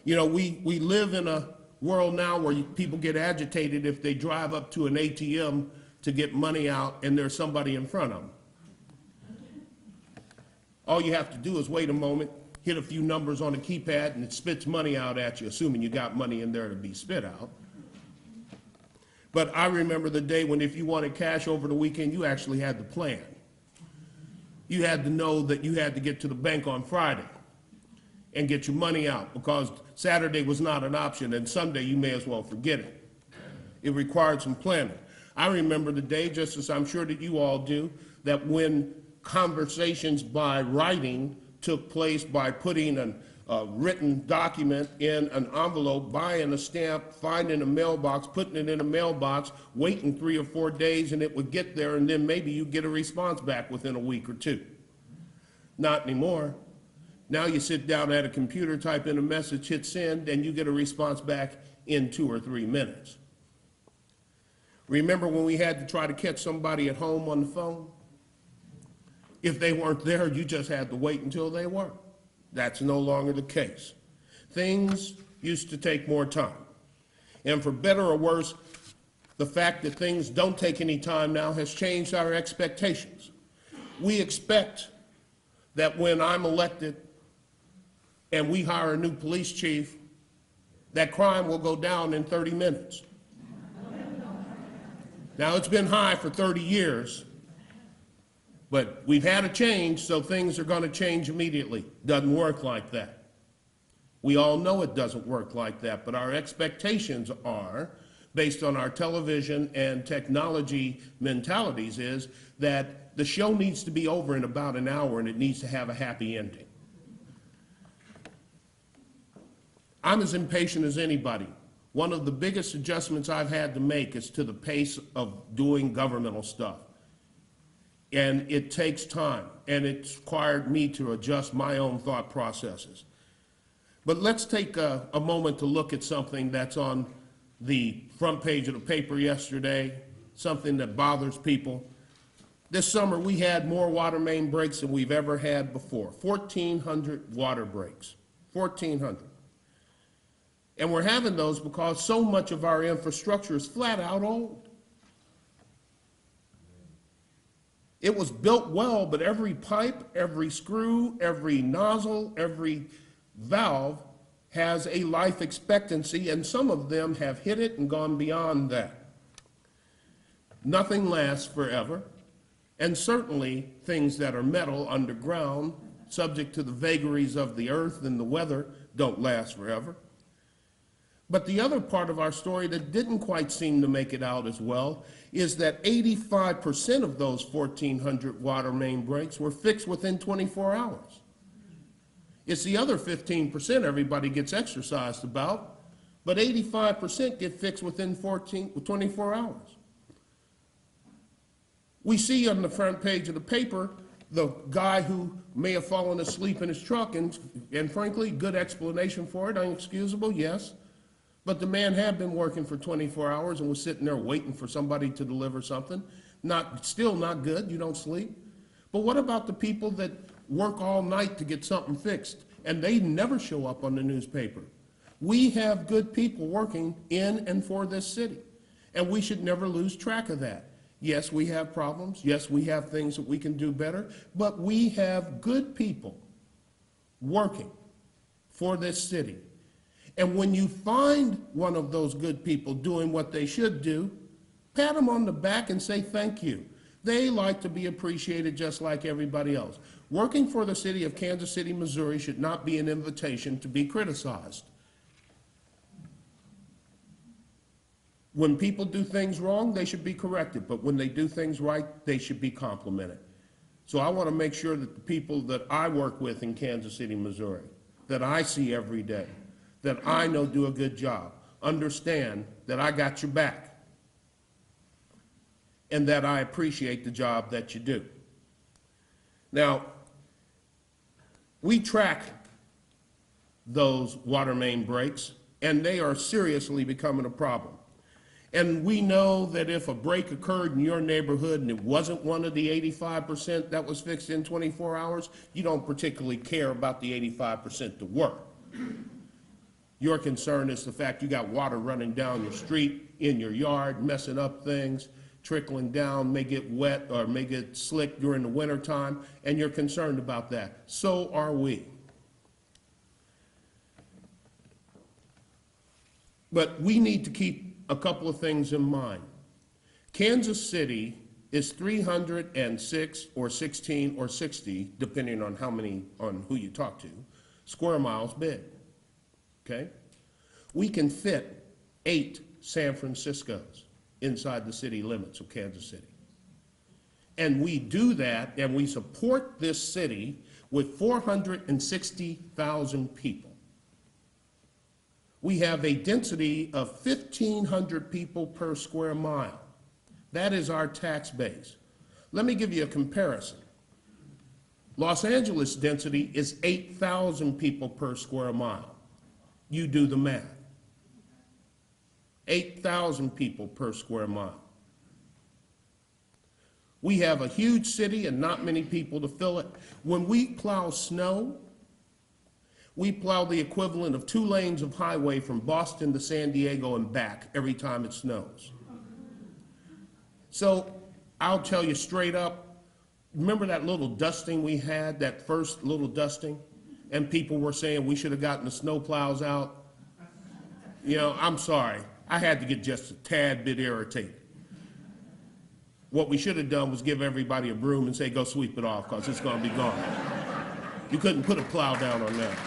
You know, we live in a world now where people get agitated if they drive up to an ATM to get money out and there's somebody in front of them. All you have to do is wait a moment, hit a few numbers on a keypad, and it spits money out at you, assuming you got money in there to be spit out. But I remember the day when if you wanted cash over the weekend, you actually had to plan. You had to know that you had to get to the bank on Friday and get your money out, because Saturday was not an option, and Sunday you may as well forget it. It required some planning. I remember the day, just as I'm sure that you all do, that when conversations by writing took place by putting a written document in an envelope, buying a stamp, finding a mailbox, putting it in a mailbox, waiting 3 or 4 days, and it would get there, and then maybe you get a response back within a week or two. Not anymore. Now you sit down at a computer, type in a message, hit send, and you get a response back in 2 or 3 minutes. Remember when we had to try to catch somebody at home on the phone? If they weren't there, you just had to wait until they were. That's no longer the case. Things used to take more time. And for better or worse, the fact that things don't take any time now has changed our expectations. We expect that when I'm elected and we hire a new police chief, that crime will go down in 30 minutes. Now, it's been high for 30 years, but we've had a change, so things are going to change immediately. Doesn't work like that. We all know it doesn't work like that, but our expectations are, based on our television and technology mentalities, is that the show needs to be over in about an hour and it needs to have a happy ending. I'm as impatient as anybody. One of the biggest adjustments I've had to make is to the pace of doing governmental stuff. And it takes time, and it's required me to adjust my own thought processes. But let's take a moment to look at something that's on the front page of the paper yesterday, something that bothers people. This summer, we had more water main breaks than we've ever had before. 1,400 water breaks, 1,400. And we're having those because so much of our infrastructure is flat out old. It was built well, but every pipe, every screw, every nozzle, every valve has a life expectancy, and some of them have hit it and gone beyond that. Nothing lasts forever, and certainly things that are metal underground, subject to the vagaries of the earth and the weather, don't last forever. But the other part of our story that didn't quite seem to make it out as well is that 85% of those 1,400 water main breaks were fixed within 24 hours. It's the other 15% everybody gets exercised about, but 85% get fixed within 24 hours. We see on the front page of the paper the guy who may have fallen asleep in his truck, and frankly, good explanation for it, unexcusable, yes. But the man had been working for 24 hours and was sitting there waiting for somebody to deliver something. Still not good, you don't sleep. But what about the people that work all night to get something fixed and they never show up on the newspaper? We have good people working in and for this city, and we should never lose track of that. Yes, we have problems. Yes, we have things that we can do better, but we have good people working for this city. And when you find one of those good people doing what they should do, pat them on the back and say thank you. They like to be appreciated just like everybody else. Working for the city of Kansas City, Missouri should not be an invitation to be criticized. When people do things wrong, they should be corrected, but when they do things right, they should be complimented. So I want to make sure that the people that I work with in Kansas City, Missouri, that I see every day, that I know do a good job, understand that I got your back, and that I appreciate the job that you do. Now, we track those water main breaks, and they are seriously becoming a problem. And we know that if a break occurred in your neighborhood and it wasn't one of the 85% that was fixed in 24 hours, you don't particularly care about the 85% to work. Your concern is the fact you got water running down your street, in your yard, messing up things, trickling down, may get wet or may get slick during the wintertime, and you're concerned about that. So are we. But we need to keep a couple of things in mind. Kansas City is 306 or 16 or 60, depending on on who you talk to, square miles big. Okay? We can fit 8 San Franciscos inside the city limits of Kansas City. And we do that, and we support this city with 460,000 people. We have a density of 1,500 people per square mile. That is our tax base. Let me give you a comparison. Los Angeles density is 8,000 people per square mile. You do the math. 8,000 people per square mile. We have a huge city and not many people to fill it. When we plow snow, we plow the equivalent of 2 lanes of highway from Boston to San Diego and back every time it snows. So I'll tell you straight up, remember that little dusting we had, that first little dusting? And people were saying we should have gotten the snow plows out. You know, I'm sorry. I had to get just a tad bit irritated. What we should have done was give everybody a broom and say, go sweep it off, because it's going to be gone. You couldn't put a plow down on that.